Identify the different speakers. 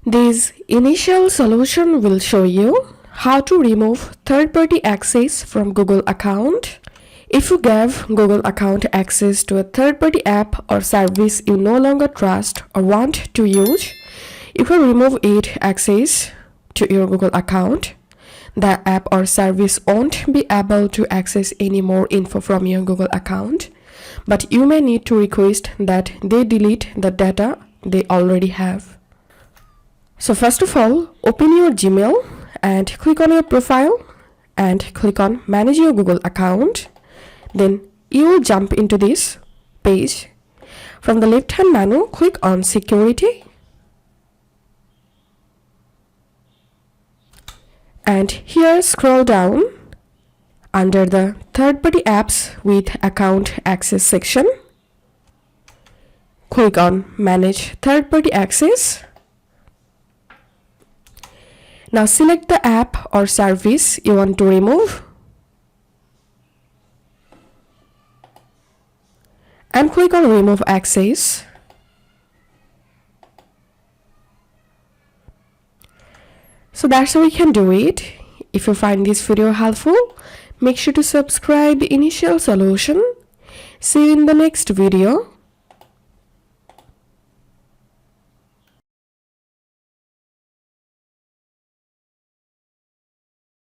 Speaker 1: This initial solution will show you how to remove third-party access from Google account. If you gave Google account access to a third-party app or service you no longer trust or want to use, you can remove it access to your Google account. The app or service won't be able to access any more info from your Google account, but you may need to request that they delete the data they already have. So first of all, open your Gmail and click on your profile and click on Manage your Google account. Then you will jump into this page. From the left-hand menu, click on Security. And here scroll down under the third-party apps with account access section. Click on Manage third-party access. Now select the app or service you want to remove and click on Remove Access. So that's how we can do it. If you find this video helpful, make sure to subscribe Initial Solution. See you in the next video.